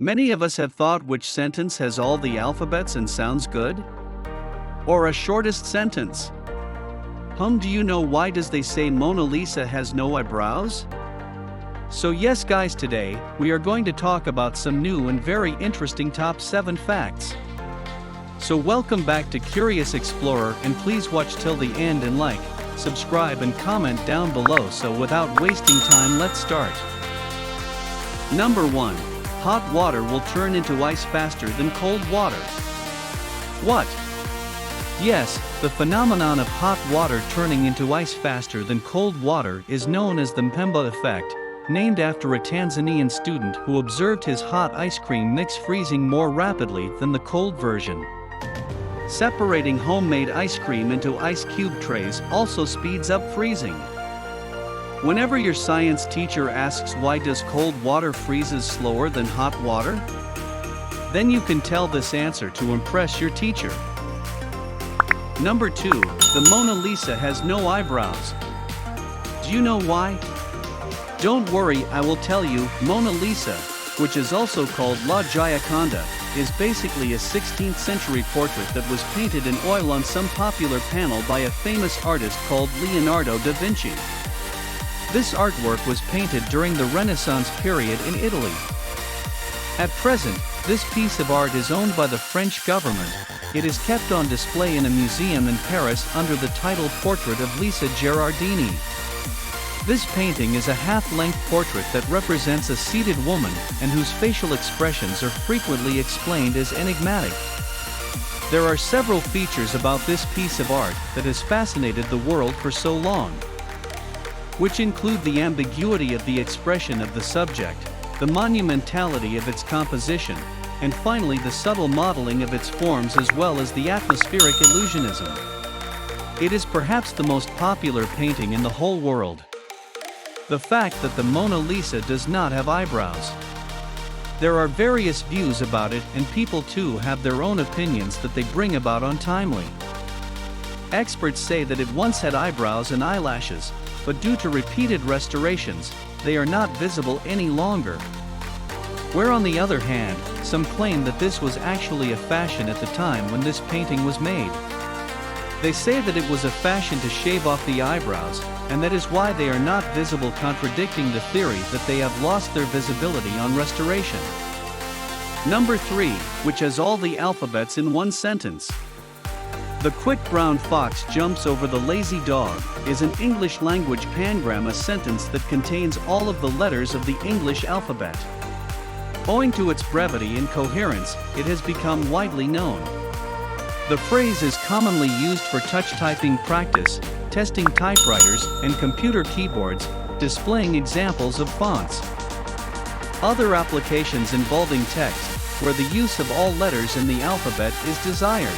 Many of us have thought which sentence has all the alphabets and sounds good? Or a shortest sentence? Do you know why does they say Mona Lisa has no eyebrows? So yes guys, today, we are going to talk about some new and very interesting top 7 facts. So welcome back to Curious Explorer, and please watch till the end and like, subscribe and comment down below. So without wasting time, let's start. Number 1. Hot water will turn into ice faster than cold water. What? Yes, the phenomenon of hot water turning into ice faster than cold water is known as the Mpemba effect, named after a Tanzanian student who observed his hot ice cream mix freezing more rapidly than the cold version. Separating homemade ice cream into ice cube trays also speeds up freezing. Whenever your science teacher asks why does cold water freezes slower than hot water, then you can tell this answer to impress your teacher. Number 2. The Mona Lisa has no eyebrows. Do you know why? Don't worry, I will tell you. Mona Lisa, which is also called La Gioconda, is basically a 16th century portrait that was painted in oil on some popular panel by a famous artist called Leonardo da Vinci. This artwork was painted during the Renaissance period in Italy. At present, this piece of art is owned by the French government. It is kept on display in a museum in Paris under the title Portrait of Lisa Gherardini. This painting is a half-length portrait that represents a seated woman and whose facial expressions are frequently explained as enigmatic. There are several features about this piece of art that has fascinated the world for so long, which include the ambiguity of the expression of the subject, the monumentality of its composition, and finally the subtle modeling of its forms, as well as the atmospheric illusionism. It is perhaps the most popular painting in the whole world. The fact that the Mona Lisa does not have eyebrows. There are various views about it, and people too have their own opinions that they bring about untimely. Experts say that it once had eyebrows and eyelashes, but due to repeated restorations, they are not visible any longer. Where on the other hand, some claim that this was actually a fashion at the time when this painting was made. They say that it was a fashion to shave off the eyebrows, and that is why they are not visible, contradicting the theory that they have lost their visibility on restoration. Number 3, which has all the alphabets in one sentence. The quick brown fox jumps over the lazy dog is an English language pangram, a sentence that contains all of the letters of the English alphabet. Owing to its brevity and coherence, it has become widely known. The phrase is commonly used for touch typing practice, testing typewriters and computer keyboards, displaying examples of fonts. Other applications involving text, where the use of all letters in the alphabet is desired.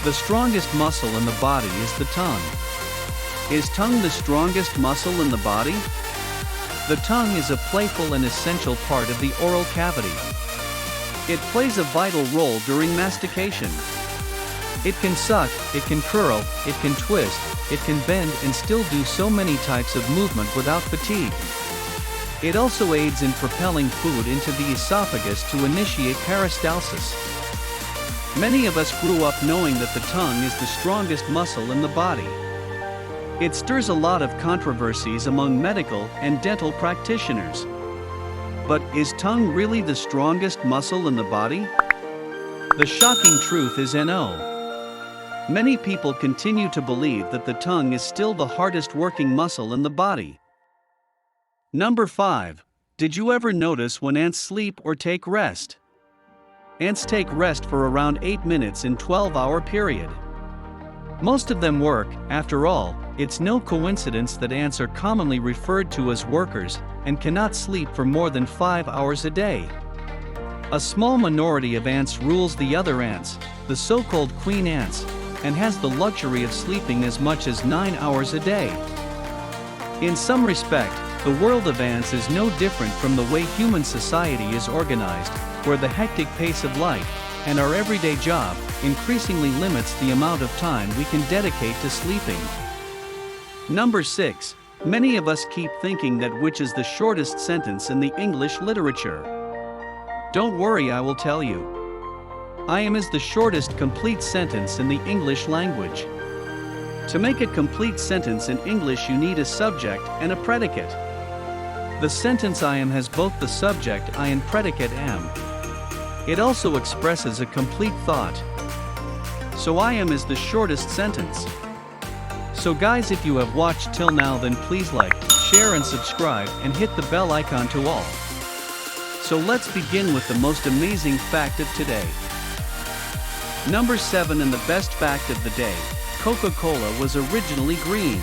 The strongest muscle in the body is the tongue. Is tongue the strongest muscle in the body? The tongue is a playful and essential part of the oral cavity. It plays a vital role during mastication. It can suck, it can curl, it can twist, it can bend and still do so many types of movement without fatigue. It also aids in propelling food into the esophagus to initiate peristalsis. Many of us grew up knowing that the tongue is the strongest muscle in the body. It stirs a lot of controversies among medical and dental practitioners. But is tongue really the strongest muscle in the body? The shocking truth is no. Many people continue to believe that the tongue is still the hardest working muscle in the body. Number 5. Did you ever notice when ants sleep or take rest? Ants take rest for around 8 minutes in 12-hour period. Most of them work. After all, it's no coincidence that ants are commonly referred to as workers and cannot sleep for more than 5 hours a day. A small minority of ants rules the other ants, the so-called queen ants, and has the luxury of sleeping as much as 9 hours a day. In some respect, the world of ants is no different from the way human society is organized, where the hectic pace of life and our everyday job increasingly limits the amount of time we can dedicate to sleeping. Number 6. Many of us keep thinking that which is the shortest sentence in the English literature. Don't worry, I will tell you. I am is the shortest complete sentence in the English language. To make a complete sentence in English, you need a subject and a predicate. The sentence I am has both the subject I and predicate am. It also expresses a complete thought. So I am is the shortest sentence. So guys, if you have watched till now, then please like, share and subscribe and hit the bell icon to all. So let's begin with the most amazing fact of today. Number 7, and the best fact of the day, Coca-Cola was originally green.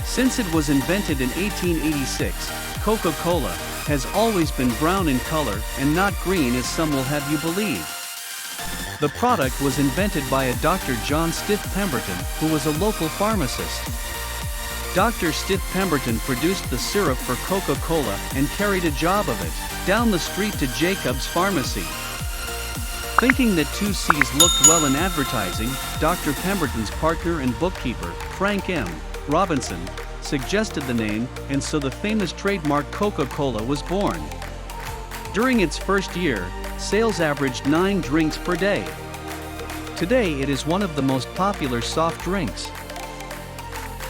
Since it was invented in 1886, Coca-Cola has always been brown in color and not green as some will have you believe. The product was invented by a Dr. John Stiff Pemberton, who was a local pharmacist. Dr. Stiff Pemberton produced the syrup for Coca-Cola and carried a job of it down the street to Jacob's Pharmacy. Thinking that 2 C's looked well in advertising, Dr. Pemberton's partner and bookkeeper, Frank M. Robinson, suggested the name, and so the famous trademark Coca-Cola was born. During its first year, sales averaged 9 drinks per day. Today it is one of the most popular soft drinks.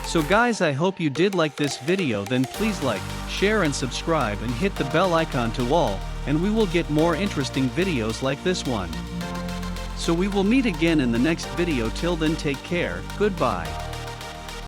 So guys, I hope you did like this video. Then please like, share and subscribe and hit the bell icon to all, and we will get more interesting videos like this one. So we will meet again in the next video. Till then, take care, goodbye.